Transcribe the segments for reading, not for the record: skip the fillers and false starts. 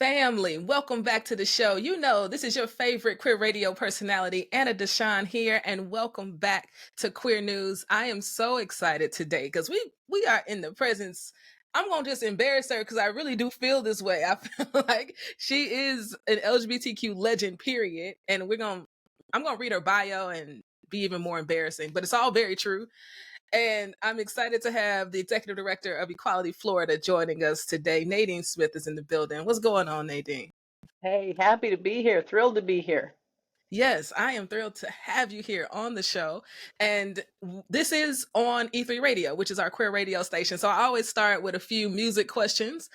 Family, welcome back to the show. You know, this is your favorite queer radio personality, Anna DeShawn here, and welcome back to Queer News. I am so excited today because we are in the presence. I'm gonna just embarrass her because I really do feel this way. I feel like she is an LGBTQ legend, period. And I'm gonna read her bio and be even more embarrassing, but it's all very true. And I'm excited to have the executive director of Equality Florida joining us today. Nadine Smith is in the building. What's going on, Nadine? Hey, happy to be here. Thrilled to be here. Yes, I am thrilled to have you here on the show. And this is on E3 Radio, which is our queer radio station. So I always start with a few music questions.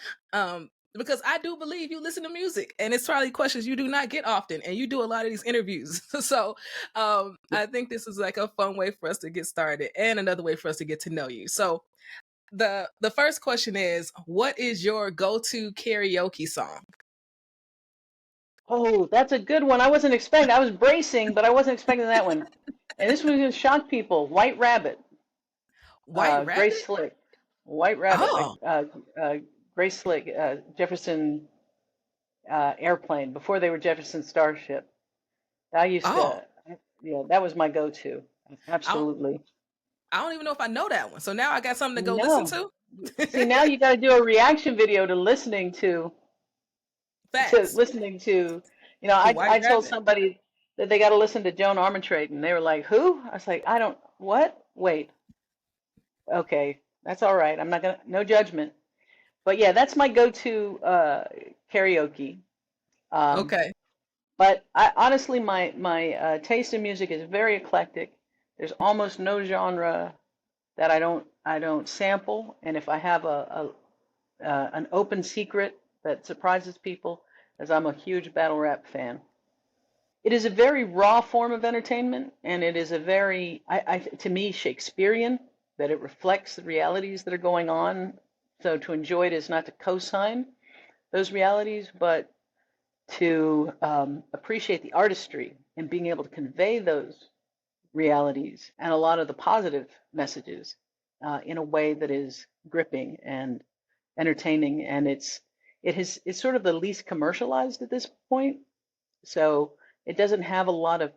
Because I do believe you listen to music, and it's probably questions you do not get often, and you do a lot of these interviews. So I think this is like a fun way for us to get started and another way for us to get to know you. So the first question is, what is your go-to karaoke song? Oh, that's a good one. I wasn't expecting. I was bracing, but I wasn't expecting that one. And this one's gonna shock people. White Rabbit. White Rabbit? Grace Slick. White Rabbit. Oh. Grace Slick. Jefferson Airplane. Before they were Jefferson Starship. I used to. Yeah, that was my go-to. Absolutely. I don't even know if I know that one. So now I got something to go No. listen to. See, now you got to do a reaction video to listening to. Facts. I told somebody that they got to listen to Joan Armatrading, and they were like, "Who?" I was like, "I don't. What? Wait. Okay, that's all right. I'm not gonna. No judgment. But yeah, that's my go-to karaoke. Okay. But honestly, my taste in music is very eclectic. There's almost no genre that I don't sample, and if I have an open secret that surprises people, as I'm a huge battle rap fan. It is a very raw form of entertainment, and it is a very, to me, Shakespearean, that it reflects the realities that are going on. So to enjoy it is not to co-sign those realities, but to appreciate the artistry and being able to convey those realities and a lot of the positive messages in a way that is gripping and entertaining, and it's sort of the least commercialized at this point, so it doesn't have a lot of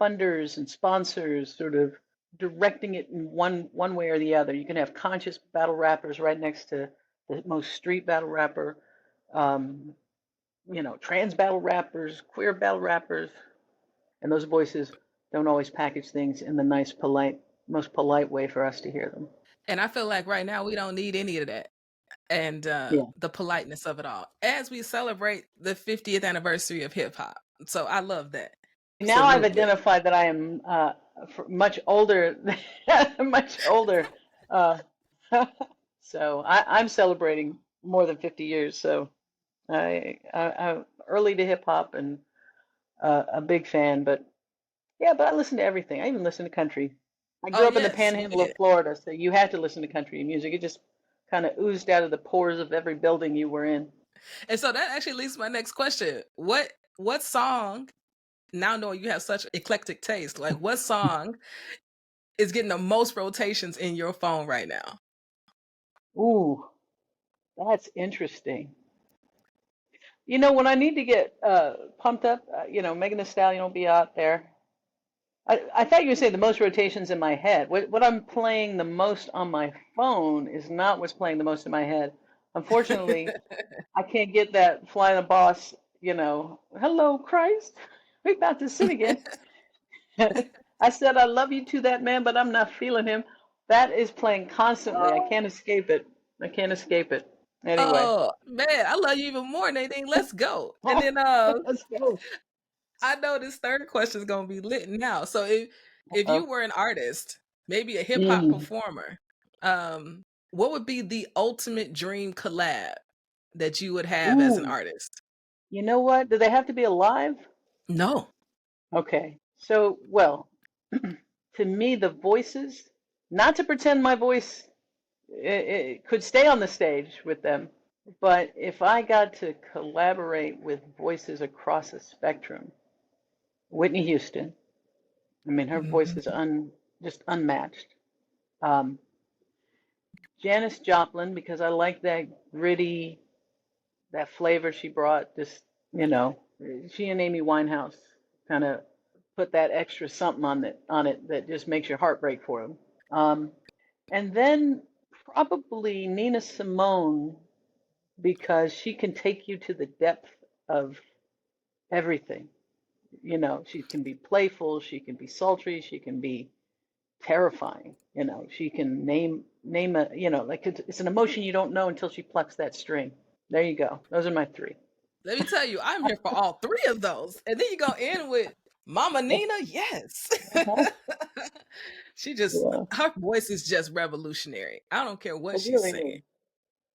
funders and sponsors sort of directing it in one way or the other. You can have conscious battle rappers right next to the most street battle rapper, trans battle rappers, queer battle rappers, and those voices don't always package things in the nice, polite, most polite way for us to hear them. And I feel like right now we don't need any of that. And the politeness of it all as we celebrate the 50th anniversary of hip hop. So I love that. Now I've identified that I am much older, much older. So I'm celebrating more than 50 years. So I'm early to hip hop and a big fan. But yeah, but I listen to everything. I even listen to country. I grew up in the panhandle of Florida, so you had to listen to country music. It just kind of oozed out of the pores of every building you were in. And so that actually leads to my next question. What song, now knowing you have such eclectic taste, like what song is getting the most rotations in your phone right now? Ooh, that's interesting. When I need to get pumped up, Megan Thee Stallion will be out there. I thought you would say the most rotations in my head. What I'm playing the most on my phone is not what's playing the most in my head. Unfortunately, I can't get that Fly the Boss, hello, Christ, we're about to sin again. I said I love you to that man, but I'm not feeling him. That is playing constantly. I can't escape it. Anyway. Oh, man, I love you even more, Nadine. Let's go. And then let's go. I know this third question is going to be lit now. So if you were an artist, maybe a hip hop performer, what would be the ultimate dream collab that you would have as an artist? You know what? Do they have to be alive? No. Okay. So, well, to me, the voices, not to pretend my voice it could stay on the stage with them, but if I got to collaborate with voices across a spectrum, Whitney Houston. I mean, her voice is just unmatched. Janis Joplin, because I like that gritty, that flavor she brought, just, you know, she and Amy Winehouse kind of put that extra something on it that just makes your heart break for them. Um, and then probably Nina Simone, because she can take you to the depth of everything. You know, she can be playful, she can be sultry, she can be terrifying. You know, she can name a, you know, like it's an emotion you don't know until she plucks that string. There you go. Those are my three. Let me tell you, I'm here for all three of those. And then you go in with Mama Nina. Yes. Uh-huh. She just, Yeah, her voice is just revolutionary. I don't care what it she's really saying.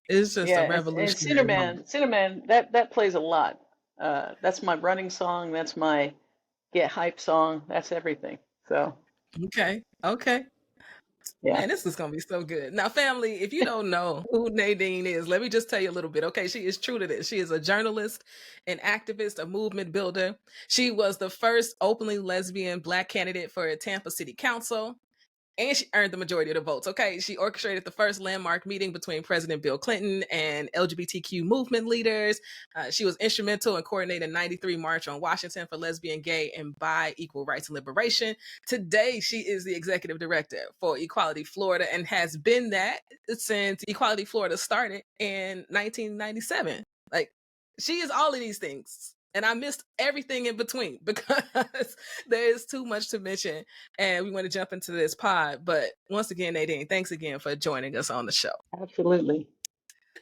is. It's just a Yeah, and revolutionary moment. Cinnamon, that plays a lot. That's my running song. That's my get hype song. That's everything. So Okay. Okay. yeah, Man, this is going to be so good. Now, family, if you don't know who Nadine is, let me just tell you a little bit. Okay, she is true to this. She is a journalist, an activist, a movement builder. She was the first openly lesbian Black candidate for Tampa City Council. And she earned the majority of the votes. Okay, she orchestrated the first landmark meeting between President Bill Clinton and LGBTQ movement leaders. She was instrumental in coordinating the '93 March on Washington for lesbian, gay, and bi equal rights and liberation. Today, she is the executive director for Equality Florida and has been that since Equality Florida started in 1997. Like, she is all of these things. And I missed everything in between because there is too much to mention and we want to jump into this pod. But once again, Nadine, thanks again for joining us on the show. absolutely.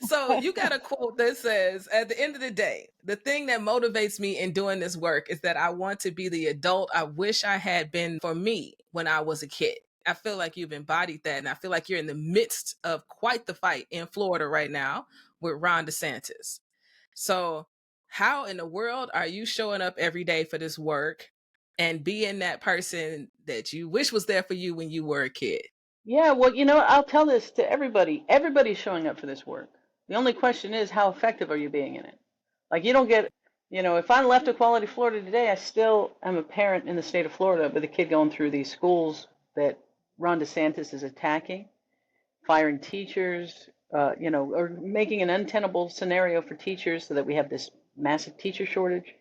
So you got a quote that says, at the end of the day, the thing that motivates me in doing this work is that I want to be the adult I wish I had been for me when I was a kid. I feel like you've embodied that. And I feel like you're in the midst of quite the fight in Florida right now with Ron DeSantis. So, how in the world are you showing up every day for this work and being that person that you wish was there for you when you were a kid? Yeah, well, you know, I'll tell this to everybody. Everybody's showing up for this work. The only question is, how effective are you being in it? Like, you don't get, you know, if I left Equality Florida today, I still am a parent in the state of Florida with a kid going through these schools that Ron DeSantis is attacking, firing teachers, you know, or making an untenable scenario for teachers so that we have this massive teacher shortage,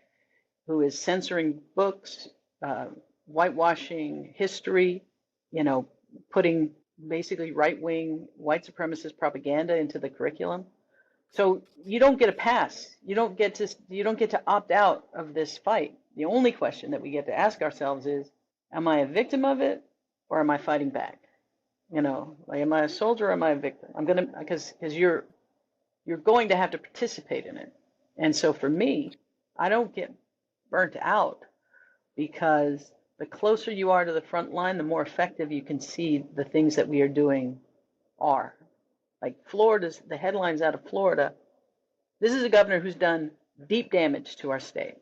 who is censoring books, uh, whitewashing history, you know, putting basically right wing white supremacist propaganda into the curriculum. So you don't get a pass. You don't get to opt out of this fight. The only question that we get to ask ourselves is, am I a victim of it or am I fighting back? You know, like, am I a soldier or am I a victim? I'm gonna, because you're going to have to participate in it. And so for me, I don't get burnt out because the closer you are to the front line, the more effective you can see the things that we are doing are. Like Florida's, the headlines out of Florida, this is a governor who's done deep damage to our state.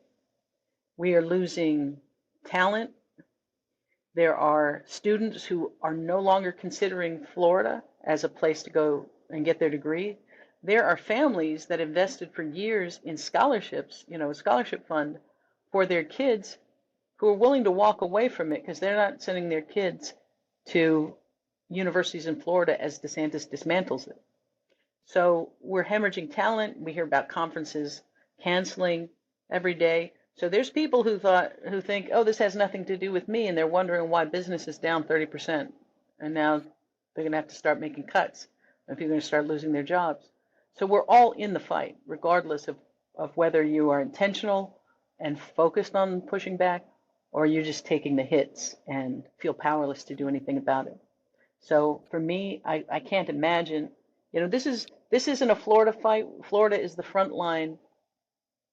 We are losing talent. There are students who are no longer considering Florida as a place to go and get their degree. There are families that invested for years in scholarships, you know, a scholarship fund for their kids who are willing to walk away from it because they're not sending their kids to universities in Florida as DeSantis dismantles it. So we're hemorrhaging talent. We hear about conferences canceling every day. So there's people who think, oh, this has nothing to do with me, and they're wondering why business is down 30%, and now they're going to have to start making cuts, and people are going to start losing their jobs. So we're all in the fight, regardless of whether you are intentional and focused on pushing back, or you're just taking the hits and feel powerless to do anything about it. So for me, I can't imagine, you know, this isn't a Florida fight. Florida is the front line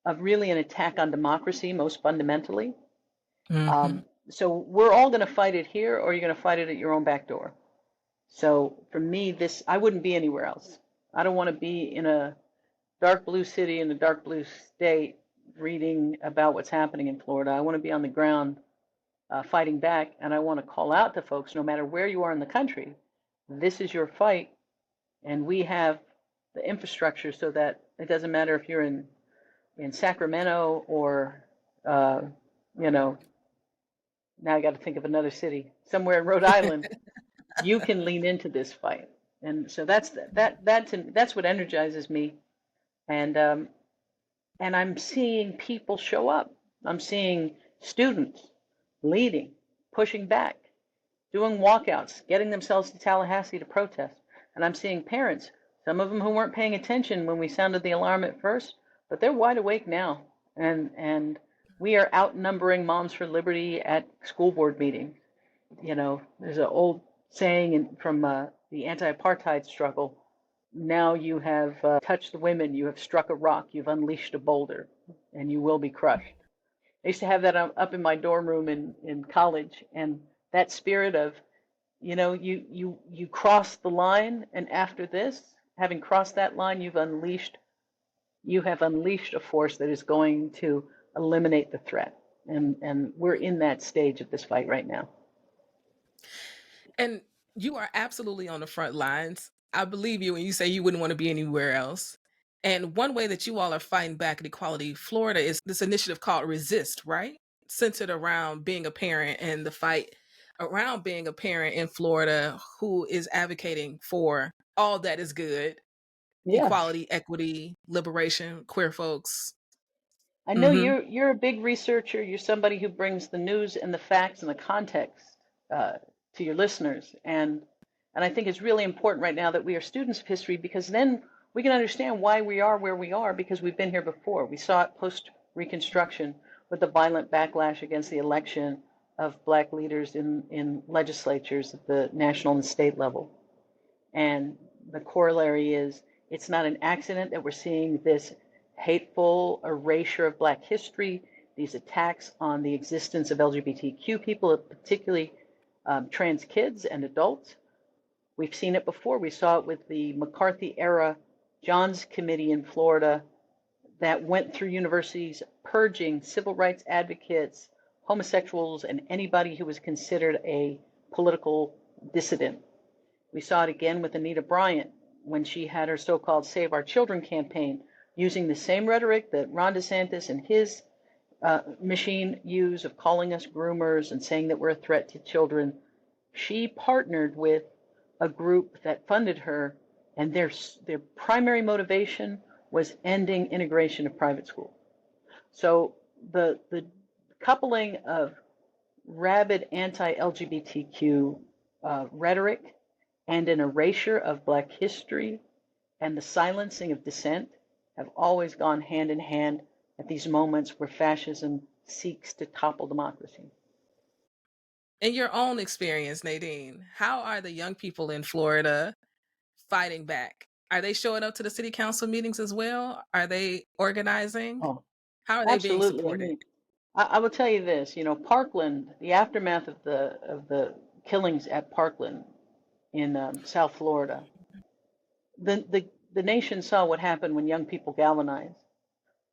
of really an attack on democracy, most fundamentally. Mm-hmm. So we're all going to fight it here, or you're going to fight it at your own back door. So for me, I wouldn't be anywhere else. I don't want to be in a dark blue city in a dark blue state reading about what's happening in Florida. I want to be on the ground fighting back, and I want to call out to folks, no matter where you are in the country, this is your fight, and we have the infrastructure so that it doesn't matter if you're in Sacramento or, you know, now I got to think of another city, somewhere in Rhode Island, you can lean into this fight. And so that's what energizes me. And And I'm seeing people show up. I'm seeing students leading, pushing back, doing walkouts, getting themselves to Tallahassee to protest. And I'm seeing parents, some of them who weren't paying attention when we sounded the alarm at first, but they're wide awake now. And we are outnumbering Moms for Liberty at school board meetings. You know, there's an old saying from the anti-apartheid struggle. Now you have touched the women, you have struck a rock, you've unleashed a boulder, and you will be crushed. I used to have that up in my dorm room in college, and that spirit of, you know, you cross the line, and after this, having crossed that line, you have unleashed a force that is going to eliminate the threat. And we're in that stage of this fight right now. And you are absolutely on the front lines. I believe you when you say you wouldn't want to be anywhere else. And one way that you all are fighting back at Equality Florida is this initiative called Resist, right? Centered around being a parent and the fight around being a parent in Florida who is advocating for all that is good, Yes. equality, equity, liberation, queer folks. I know Hmm. you're a big researcher. You're somebody who brings the news and the facts and the context uh, to your listeners, and I think it's really important right now that we are students of history because then we can understand why we are where we are because we've been here before. We saw it post Reconstruction with the violent backlash against the election of black leaders in legislatures at the national and state level. And the corollary is it's not an accident that we're seeing this hateful erasure of Black history, these attacks on the existence of LGBTQ people, particularly trans kids and adults. We've seen it before. We saw it with the McCarthy era Johns Committee in Florida that went through universities purging civil rights advocates, homosexuals, and anybody who was considered a political dissident. We saw it again with Anita Bryant when she had her so-called Save Our Children campaign, using the same rhetoric that Ron DeSantis and his machine use of calling us groomers and saying that we're a threat to children. She partnered with a group that funded her, and their primary motivation was ending integration of private school. So the coupling of rabid anti-LGBTQ rhetoric and an erasure of Black history and the silencing of dissent have always gone hand in hand at these moments where fascism seeks to topple democracy. In your own experience, Nadine, how are the young people in Florida fighting back? Are they showing up to the city council meetings as well? Are they organizing? Oh, How are they being absolutely. I supported? mean, I will tell you this, you know, Parkland, the aftermath of the killings at Parkland in South Florida, the nation saw what happened when young people galvanized,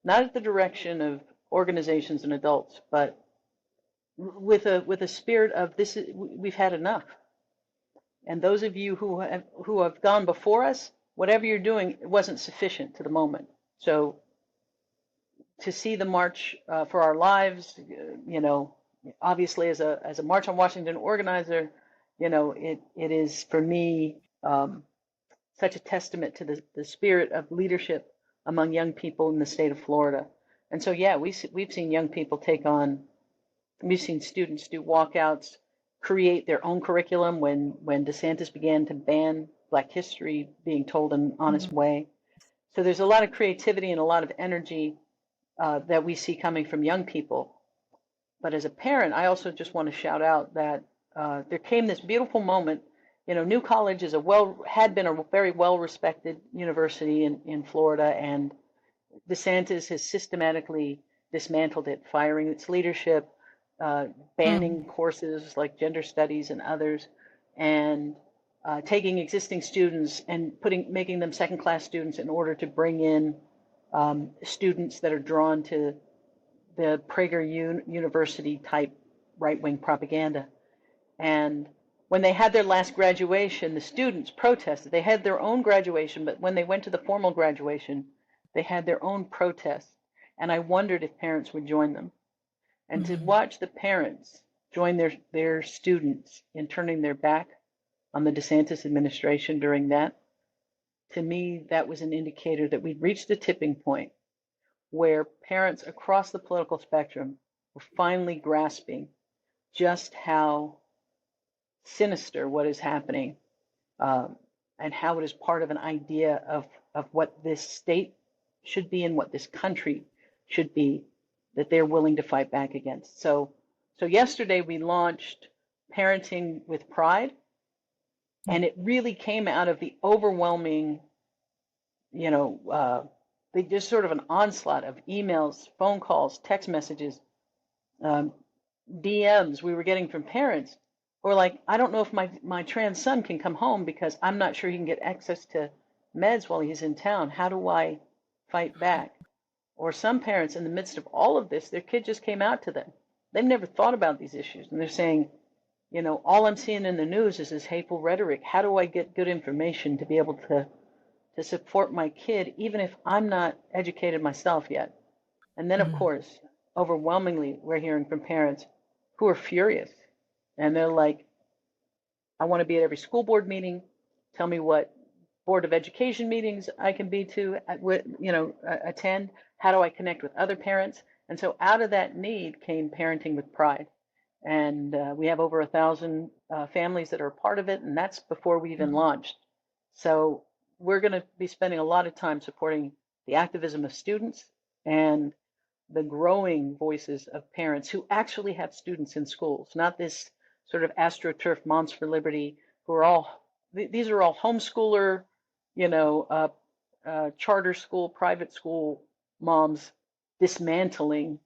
not at the direction of organizations and adults, but with a spirit of this is, we've had enough. And those of you who have gone before us, whatever you're doing, it wasn't sufficient to the moment. So to see the March for Our Lives, you know, obviously as a March on Washington organizer, you know, it is for me such a testament to the spirit of leadership among young people in the state of Florida. And so, yeah, we've seen young people take on. We've seen students do walkouts, create their own curriculum when DeSantis began to ban Black history being told in an honest Mhm. way. So there's a lot of creativity and a lot of energy that we see coming from young people. But as a parent, I also just want to shout out that there came this beautiful moment. You know, New College is had been a very well respected university in Florida, and DeSantis has systematically dismantled it, firing its leadership, Mhm. banning courses like gender studies and others, and taking existing students and making them second class students in order to bring in students that are drawn to the Prager University type right wing propaganda. And when they had their last graduation, the students protested. They had their own graduation, but when they went to the formal graduation, they had their own protests. And I wondered if parents would join them. And to Mhm. watch the parents join their students in turning their back on the DeSantis administration during that, to me, that was an indicator that we'd reached a tipping point where parents across the political spectrum were finally grasping just how sinister what is happening, um, and how it is part of an idea of what this state should be and what this country should be, that they're willing to fight back against. So yesterday we launched Parenting with Pride, and it really came out of the overwhelming, you know, they just sort of an onslaught of emails, phone calls, text messages, um, DMs we were getting from parents who were like, I don't know if my trans son can come home because I'm not sure he can get access to meds while he's in town. How do I fight back? Or some parents, in the midst of all of this, their kid just came out to them. They've never thought about these issues. And they're saying, you know, all I'm seeing in the news is this hateful rhetoric. How do I get good information to be able to support my kid, even if I'm not educated myself yet? And then, of Mm-hmm. course, overwhelmingly, we're hearing from parents who are furious. And they're like, I want to be at every school board meeting. Tell me what board of education meetings I can be to, attend. How do I connect with other parents? And so out of that need came Parenting with Pride. And we have over 1,000 families that are a part of it, and that's before we even launched. So we're going to be spending a lot of time supporting the activism of students and the growing voices of parents who actually have students in schools, not this sort of astroturf moms for liberty who are all, these are all homeschooler, charter school, private school moms dismantling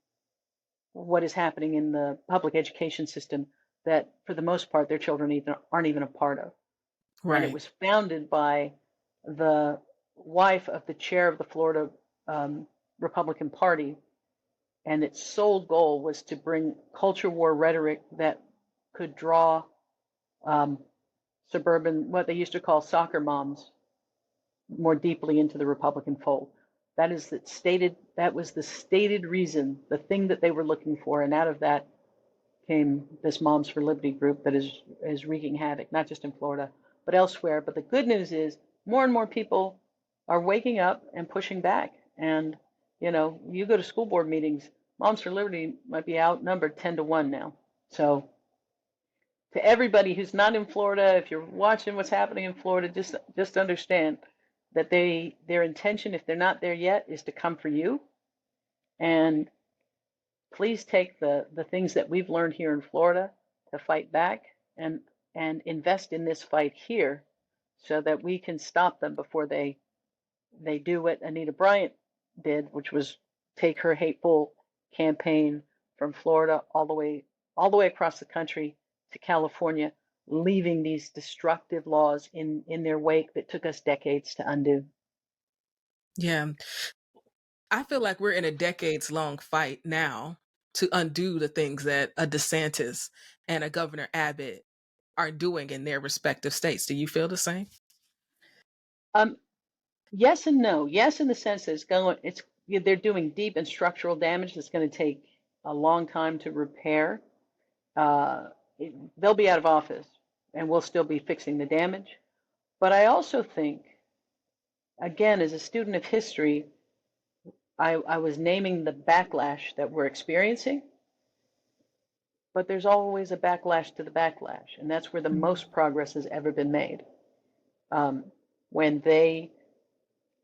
what is happening in the public education system that, for the most part, their children aren't even a part of. And it Right. was founded by the wife of the chair of the Florida Republican Party, and its sole goal was to bring culture war rhetoric that could draw suburban, what they used to call soccer moms, more deeply into the Republican fold. That was the stated reason, the thing that they were looking for, and out of that came this Moms for Liberty group that is wreaking havoc, not just in Florida, but elsewhere. But the good news is more and more people are waking up and pushing back. And, you go to school board meetings, Moms for Liberty might be outnumbered 10-1 now. So to everybody who's not in Florida, if you're watching what's happening in Florida, just understand that their intention, if they're not there yet, is to come for you. And please take the things that we've learned here in Florida to fight back and invest in this fight here so that we can stop them before they do what Anita Bryant did, which was take her hateful campaign from Florida all the way across the country to California, leaving these destructive laws in their wake that took us decades to undo. Yeah. I feel like we're in a decades-long fight now to undo the things that a DeSantis and a Governor Abbott are doing in their respective states. Do you feel the same? Um, yes and no. Yes, in the sense that they're doing deep and structural damage that's going to take a long time to repair. They'll be out of office, and we'll still be fixing the damage. But I also think, again, as a student of history, I was naming the backlash that we're experiencing, but there's always a backlash to the backlash, and that's where the most progress has ever been made. When they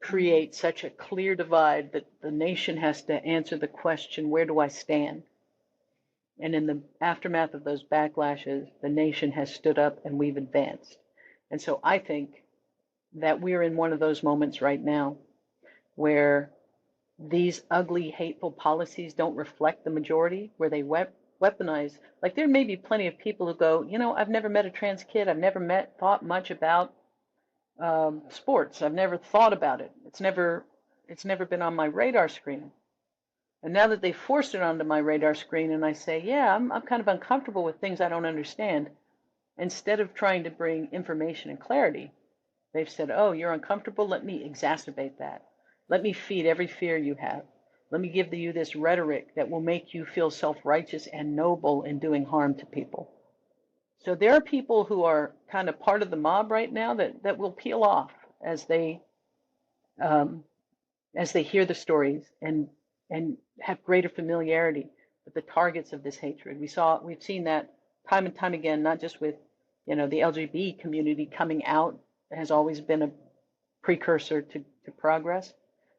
create such a clear divide that the nation has to answer the question, where do I stand? And in the aftermath of those backlashes, the nation has stood up and we've advanced. And so I think that we're in one of those moments right now where these ugly, hateful policies don't reflect the majority, where they weaponize. Like, there may be plenty of people who go, I've never met a trans kid. I've never thought much about sports. I've never thought about it. It's never been on my radar screen. And now that they forced it onto my radar screen, and I say, yeah, I'm kind of uncomfortable with things I don't understand, instead of trying to bring information and clarity, they've said, oh, you're uncomfortable? Let me exacerbate that. Let me feed every fear you have. Let me give you this rhetoric that will make you feel self-righteous and noble in doing harm to people. So there are people who are kind of part of the mob right now that will peel off as they hear the stories and and have greater familiarity with the targets of this hatred. We've seen that time and time again, not just with, the LGBT community coming out has always been a precursor to progress,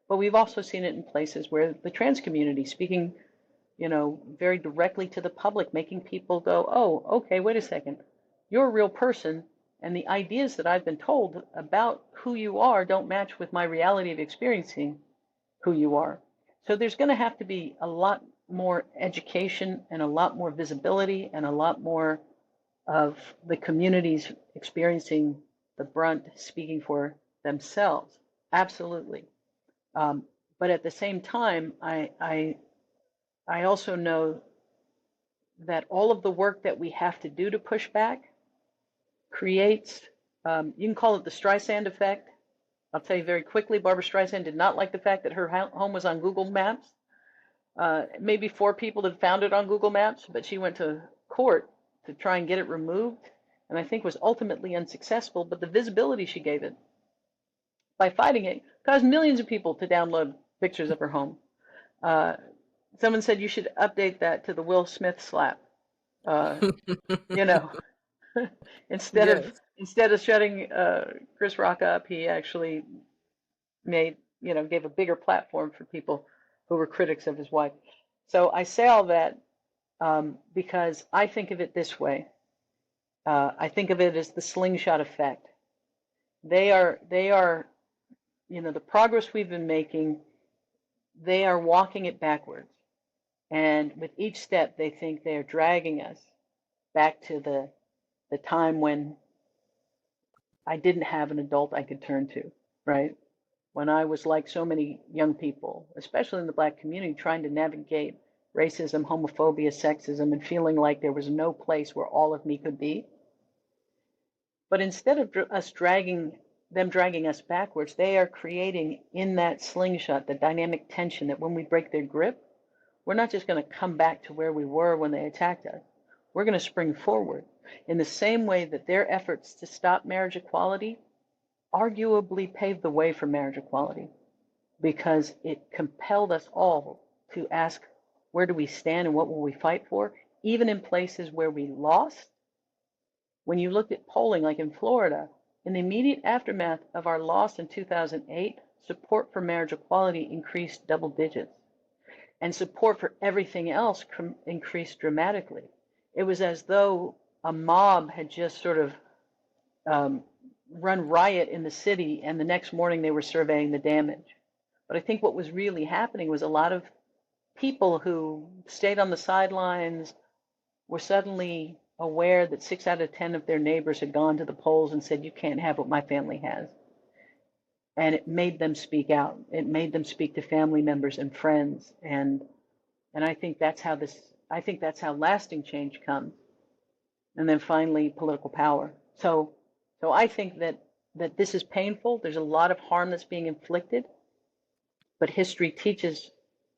but we've also seen it in places where the trans community speaking, very directly to the public, making people go, oh, okay, wait a second, you're a real person, and the ideas that I've been told about who you are don't match with my reality of experiencing who you are. So there's going to have to be a lot more education and a lot more visibility and a lot more of the communities experiencing the brunt speaking for themselves. Absolutely. But at the same time, I also know that all of the work that we have to do to push back creates, you can call it the Streisand effect. I'll tell you very quickly, Barbara Streisand did not like the fact that her home was on Google Maps. Maybe 4 people had found it on Google Maps, but she went to court to try and get it removed, and I think was ultimately unsuccessful. But the visibility she gave it by fighting it caused millions of people to download pictures of her home. Someone said you should update that to the Will Smith slap. You know, instead of Yes. instead of shutting Chris Rock up, he actually made, gave a bigger platform for people who were critics of his wife. So I say all that because I think of it this way. I think of it as the slingshot effect. They are, the progress we've been making, they are walking it backwards. And with each step, they think they are dragging us back to the time when I didn't have an adult I could turn to, right? When I was like so many young people, especially in the Black community, trying to navigate racism, homophobia, sexism, and feeling like there was no place where all of me could be. But instead of dragging us backwards, they are creating in that slingshot the dynamic tension that when we break their grip, we're not just going to come back to where we were when they attacked us. We're going to spring forward in the same way that their efforts to stop marriage equality arguably paved the way for marriage equality, because it compelled us all to ask, where do we stand and what will we fight for? Even in places where we lost. When you looked at polling, like in Florida, in the immediate aftermath of our loss in 2008, support for marriage equality increased double digits, and support for everything else increased dramatically. It was as though a mob had just sort of run riot in the city, and the next morning they were surveying the damage. But I think what was really happening was a lot of people who stayed on the sidelines were suddenly aware that 6 out of 10 of their neighbors had gone to the polls and said, you can't have what my family has. And it made them speak out. It made them speak to family members and friends. And I think that's how lasting change comes. And then finally, political power. So I think that this is painful. There's a lot of harm that's being inflicted. But history teaches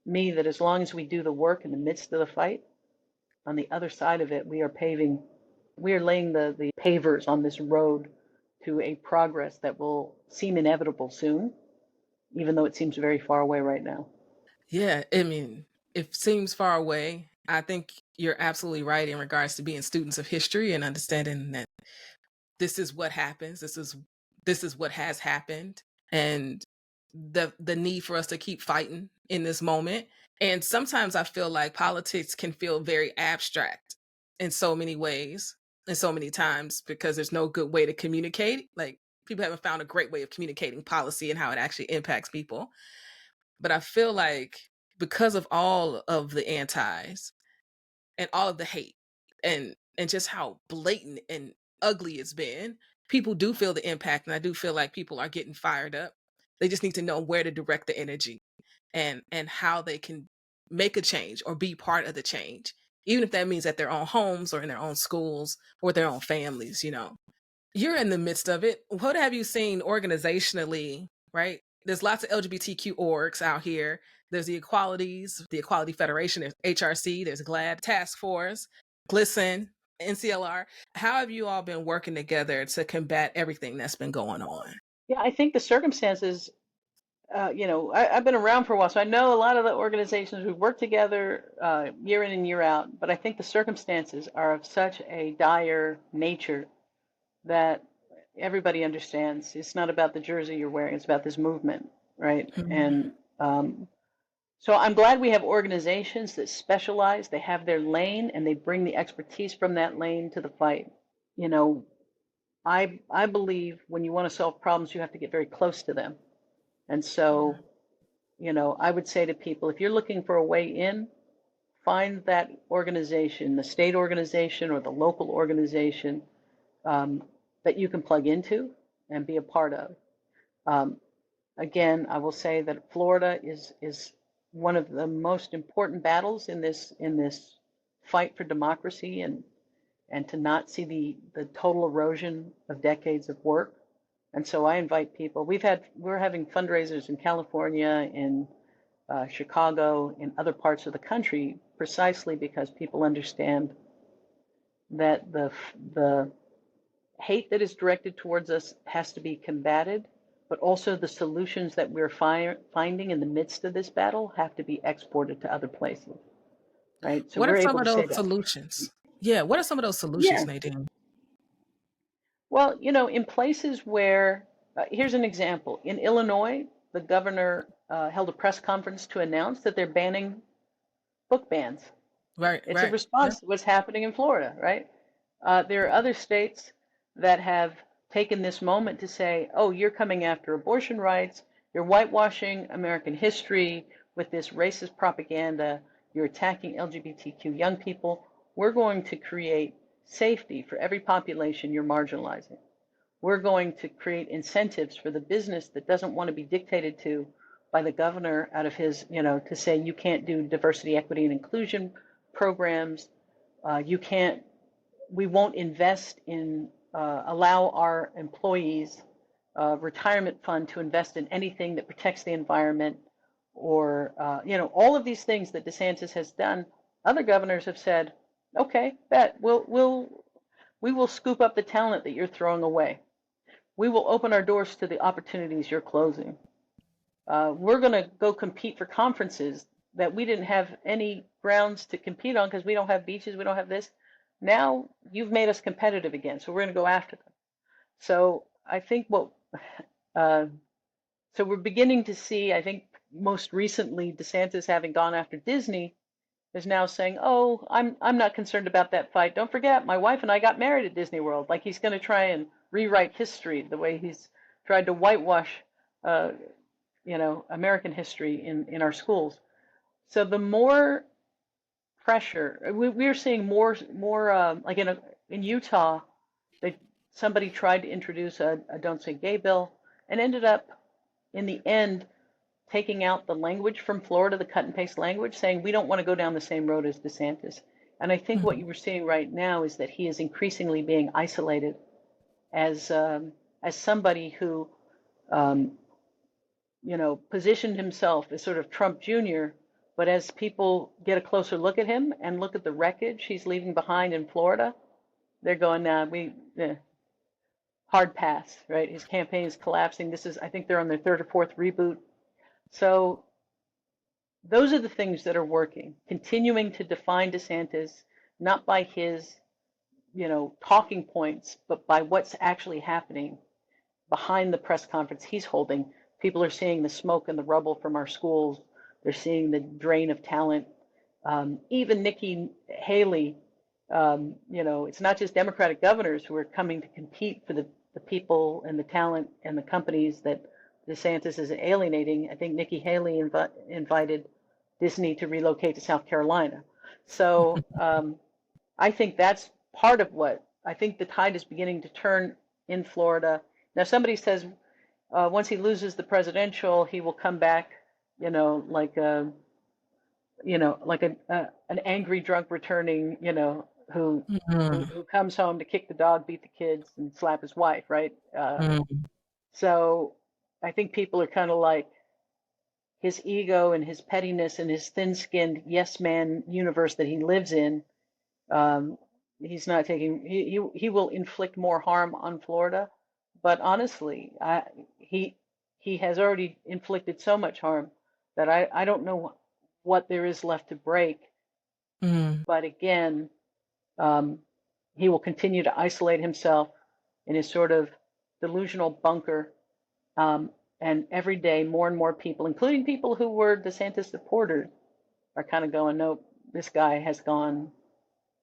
me that as long as we do the work in the midst of the fight, on the other side of it, we are laying the pavers on this road to a progress that will seem inevitable soon, even though it seems very far away right now. Yeah, I mean, it seems far away. I think you're absolutely right in regards to being students of history and understanding that this is what happens. This is what has happened, and the need for us to keep fighting in this moment. And sometimes I feel like politics can feel very abstract in so many ways and so many times because there's no good way to communicate. Like people haven't found a great way of communicating policy and how it actually impacts people. But I feel like because of all of the antis and all of the hate and just how blatant and ugly it's been, people do feel the impact, and I do feel like people are getting fired up. They just need to know where to direct the energy and how they can make a change or be part of the change, even if that means at their own homes or in their own schools or with their own families. You're in the midst of it. What have you seen organizationally, right? There's lots of LGBTQ orgs out here. There's the Equality Federation, there's HRC, there's GLAD Task Force, GLISTEN, NCLR. How have you all been working together to combat everything that's been going on? Yeah, I think the circumstances I've been around for a while, so I know a lot of the organizations. We work together year in and year out, but I think the circumstances are of such a dire nature that everybody understands. It's not about the jersey you're wearing, it's about this movement, right? Mhm. And so I'm glad we have organizations that specialize, they have their lane, and they bring the expertise from that lane to the fight. You know, I believe when you want to solve problems, you have to get very close to them. And Yeah. so, I would say to people, if you're looking for a way in, find that organization, the state organization or the local organization um, that you can plug into and be a part of. Um, Again, I will say that Florida is one of the most important battles in this fight for democracy and to not see the total erosion of decades of work. And so I invite people. We're having fundraisers in California, in Chicago, in other parts of the country, precisely because people understand that the hate that is directed towards us has to be combated, but also the solutions that we're finding in the midst of this battle have to be exported to other places, right? So What are we're some able of to say those that. solutions? Yeah, what are some of those Yeah. solutions, Nadine? Well, in places where, here's an example. In Illinois, the governor held a press conference to announce that they're banning book bans. Right, It's a right. Yeah. response to what's happening in Florida, right? There are other states that have taken this moment to say, oh, you're coming after abortion rights, you're whitewashing American history with this racist propaganda, you're attacking LGBTQ young people. We're going to create safety for every population you're marginalizing. We're going to create incentives for the business that doesn't want to be dictated to by the governor out of his, to say you can't do diversity, equity, and inclusion programs. You can't, we won't invest in, allow our employees' retirement fund to invest in anything that protects the environment or, all of these things that DeSantis has done. Other governors have said, okay, we will scoop up the talent that you're throwing away. We will open our doors to the opportunities you're closing. We're going to go compete for conferences that we didn't have any grounds to compete on because we don't have beaches, we don't have this. Now you've made us competitive again, so we're going to go after them. So I think uh, so we're beginning to see, I think most recently, DeSantis having gone after Disney is now saying, "Oh, I'm not concerned about that fight. Don't forget, my wife and I got married at Disney World." Like he's going to try and rewrite history the way he's tried to whitewash, uh, American history in our schools. So the more pressure we're seeing, more like in Utah, they somebody tried to introduce a "Don't Say Gay" bill and ended up in the end taking out the language from Florida, the cut and paste language, saying we don't want to go down the same road as DeSantis. And I think what Mhm. you were seeing right now is that he is increasingly being isolated as somebody who, um, positioned himself as sort of Trump Jr. But as people get a closer look at him and look at the wreckage he's leaving behind in Florida, they're going, nah, hard pass, right? His campaign is collapsing. I think they're on their third or fourth reboot. So those are the things that are working, continuing to define DeSantis, not by his, talking points, but by what's actually happening behind the press conference he's holding. People are seeing the smoke and the rubble from our schools. They're seeing the drain of talent. Even Nikki Haley, it's not just Democratic governors who are coming to compete for the people and the talent and the companies that DeSantis is alienating. I think Nikki Haley invited Disney to relocate to South Carolina. So I think that's part of what I think the tide is beginning to turn in Florida. Now, somebody says once he loses the presidential, he will come back, like an angry drunk returning, who Mhm. who comes home to kick the dog, beat the kids, and slap his wife, right? Mhm. So I think people are kind of like his ego and his pettiness and his thin-skinned yes man universe that he lives in. Um, he's not taking he will inflict more harm on Florida, but honestly, he he has already inflicted so much harm that I don't know what there is left to break. Mm. But again, he will continue to isolate himself in his sort of delusional bunker. And every day, more and more people, including people who were DeSantis supporters, are kind of going, nope, this guy has gone,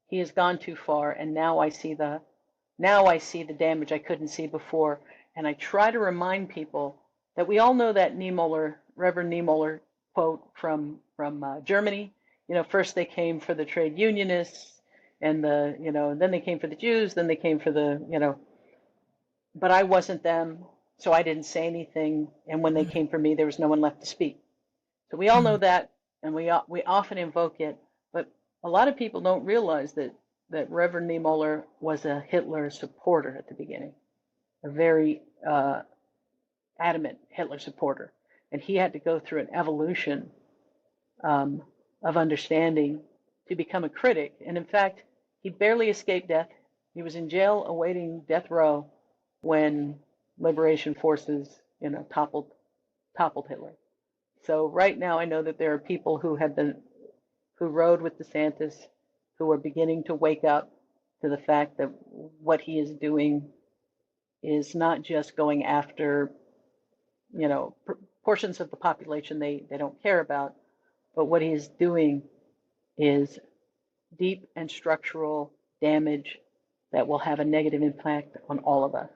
he has gone too far. And now I see the damage I couldn't see before. And I try to remind people that we all know that Reverend Niemöller quote from Germany. You know, first they came for the trade unionists, and then they came for the Jews, then they came for the, but I wasn't them, so I didn't say anything. And when they came for me, there was no one left to speak. So we all know that, and we often invoke it, but a lot of people don't realize that Reverend Niemöller was a Hitler supporter at the beginning, a very adamant Hitler supporter, and he had to go through an evolution of understanding to become a critic. And in fact, he barely escaped death. He was in jail awaiting death row when liberation forces, toppled Hitler. So right now, I know that there are people who rode with DeSantis, who are beginning to wake up to the fact that what he is doing is not just going after, portions of the population they don't care about, but what he is doing is deep and structural damage that will have a negative impact on all of us.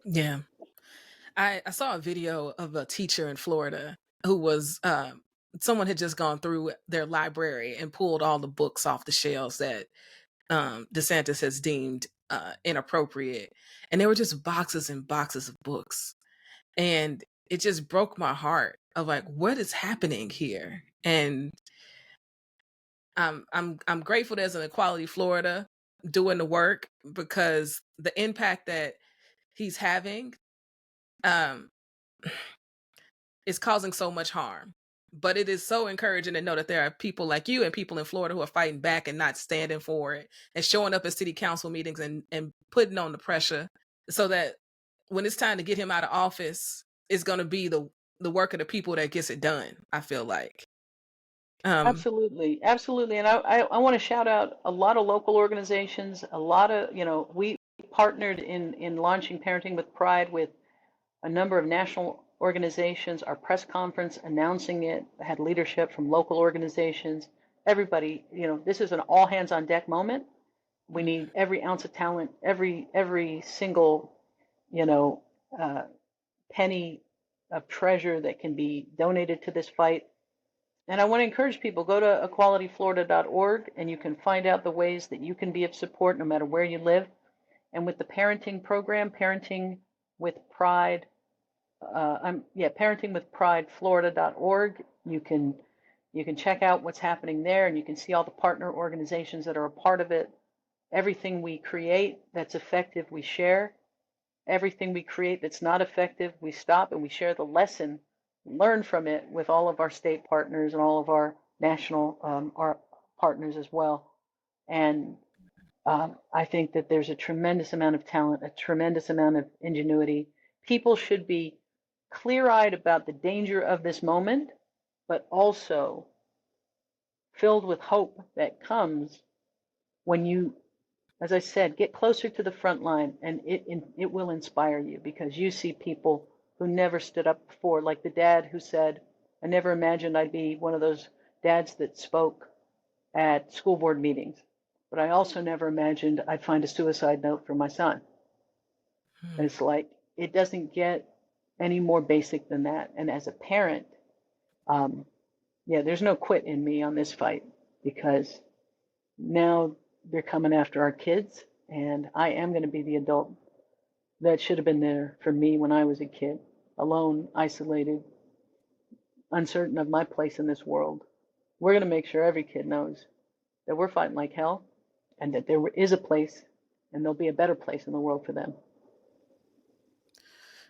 Yeah. I saw a video of a teacher in Florida who was someone had just gone through their library and pulled all the books off the shelves that DeSantis has deemed inappropriate. And there were just boxes and boxes of books. And it just broke my heart of like, what is happening here? And I'm grateful there's an Equality Florida doing the work, because the impact that he's having is causing so much harm. But it is so encouraging to know that there are people like you and people in Florida who are fighting back and not standing for it and showing up at city council meetings and putting on the pressure, so that when it's time to get him out of office, it's going to be the work of the people that gets it done, I feel like. Absolutely, absolutely. And I want to shout out a lot of local organizations, a lot of, we partnered in launching Parenting with Pride with a number of national organizations. Our press conference announcing it had leadership from local organizations. Everybody, this is an all hands on deck moment. We need every ounce of talent, every single, penny of treasure that can be donated to this fight. And I want to encourage people, go to equalityflorida.org, and you can find out the ways that you can be of support no matter where you live. And with the parenting program, Parenting with Pride, parentingwithprideflorida.org, you can check out what's happening there, and you can see all the partner organizations that are a part of it. Everything we create that's effective, we share. Everything we create that's not effective, we stop, and we share the lesson, learn from it with all of our state partners and all of our national our partners as well. And I think that there's a tremendous amount of talent, a tremendous amount of ingenuity. People should be clear-eyed about the danger of this moment, but also filled with hope that comes when you, as I said, get closer to the front line, and it will inspire you, because you see people who never stood up before, like the dad who said, I never imagined I'd be one of those dads that spoke at school board meetings, but I also never imagined I'd find a suicide note for my son. And it's like, it doesn't get any more basic than that. And as a parent, there's no quit in me on this fight, because now they're coming after our kids, and I am going to be the adult that should have been there for me when I was a kid, alone, isolated, uncertain of my place in this world. We're going to make sure every kid knows that we're fighting like hell, and that there is a place, and there'll be a better place in the world for them.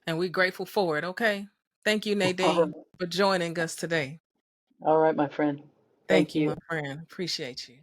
And we're grateful for it. Okay. Thank you, Nadine, for joining us today. All right, my friend. Thank you, my friend. Appreciate you.